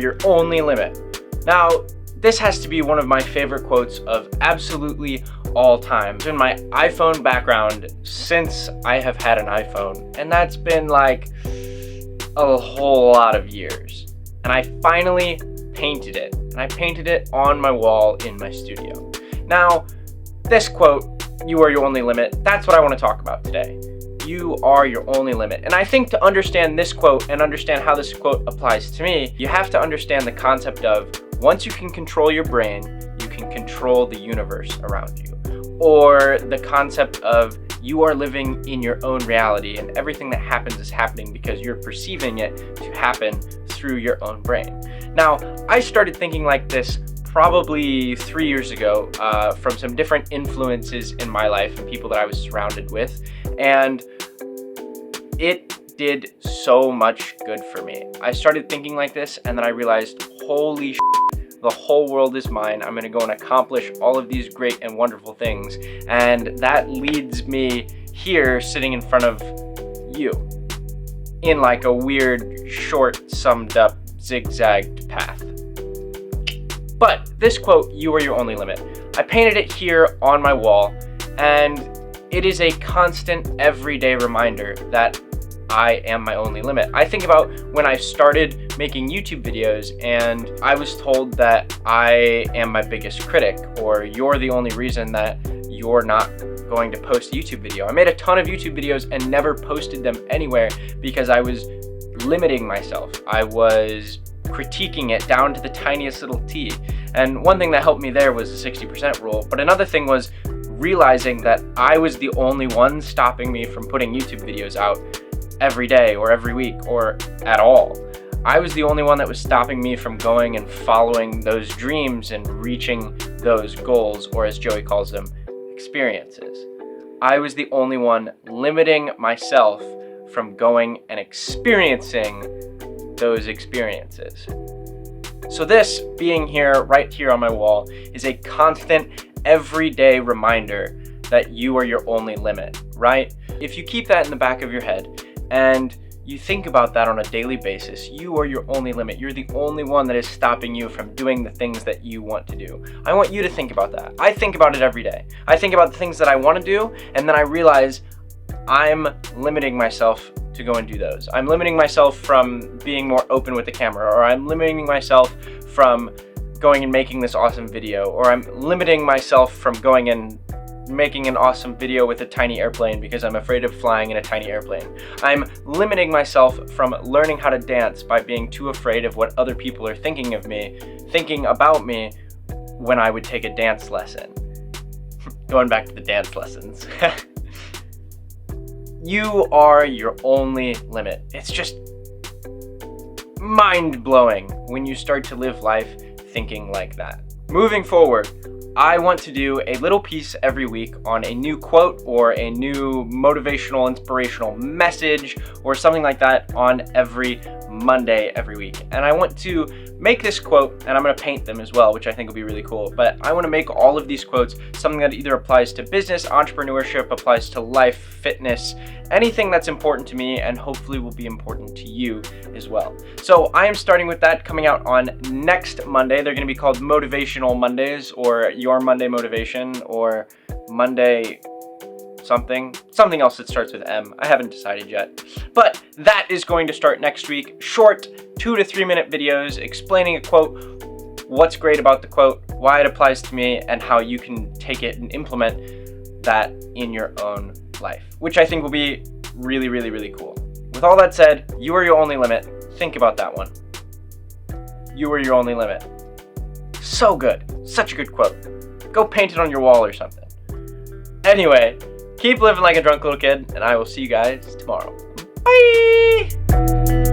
your only limit. Now, this has to be one of my favorite quotes of absolutely all time. It's been my iPhone background since I have had an iPhone, and that's been like a whole lot of years. And I finally painted it, and I painted it on my wall in my studio. Now, this quote, "You are your only limit," that's what I want to talk about today. You are your only limit. And I think to understand this quote and understand how this quote applies to me, you have to understand the concept of once you can control your brain, you can control the universe around you. Or the concept of you are living in your own reality and everything that happens is happening because you're perceiving it to happen through your own brain. Now, I started thinking like this probably 3 years ago from some different influences in my life and people that I was surrounded with, and it did so much good for me. I started thinking like this, and then I realized, holy shit, the whole world is mine. I'm gonna go and accomplish all of these great and wonderful things, and that leads me here sitting in front of you in like a weird, short, summed up, zigzagged path. But this quote, "You are your only limit," I painted it here on my wall, and it is a constant, everyday reminder that I am my only limit. I think about when I started making YouTube videos and I was told that I am my biggest critic, or you're the only reason that you're not going to post a YouTube video. I made a ton of YouTube videos and never posted them anywhere because I was limiting myself. I was critiquing it down to the tiniest little T. And one thing that helped me there was the 60% rule, but another thing was realizing that I was the only one stopping me from putting YouTube videos out every day or every week or at all. I was the only one that was stopping me from going and following those dreams and reaching those goals, or as Joey calls them, experiences. I was the only one limiting myself from going and experiencing those experiences. So this being here, right here on my wall, is a constant, everyday reminder that you are your only limit, right? If you keep that in the back of your head and you think about that on a daily basis, you are your only limit. You're the only one that is stopping you from doing the things that you want to do. I want you to think about that. I think about it every day. I think about the things that I want to do, and then I realize I'm limiting myself to go and do those. I'm limiting myself from being more open with the camera, or I'm limiting myself from going and making this awesome video, or I'm limiting myself from going and making an awesome video with a tiny airplane because I'm afraid of flying in a tiny airplane. I'm limiting myself from learning how to dance by being too afraid of what other people are thinking of me, thinking about me when I would take a dance lesson. Going back to the dance lessons. You are your only limit. It's just mind-blowing when you start to live life thinking like that. Moving forward, I want to do a little piece every week on a new quote or a new motivational, inspirational message or something like that on every Monday every week. And I want to make this quote, and I'm going to paint them as well, which I think will be really cool. But I want to make all of these quotes something that either applies to business, entrepreneurship, applies to life, fitness, anything that's important to me, and hopefully will be important to you as well. So I am starting with that coming out on next Monday. They're going to be called Motivational Mondays, or Your Monday Motivation, or Monday something else that starts with M. I haven't decided yet. But that is going to start next week. Short 2 to 3 minute videos explaining a quote, what's great about the quote, why it applies to me, and how you can take it and implement that in your own life, which I think will be really, really, really cool. With all that said, you are your only limit. Think about that one. You are your only limit. So good. Such a good quote. Go paint it on your wall or something. Anyway, keep living like a drunk little kid, and I will see you guys tomorrow. Bye!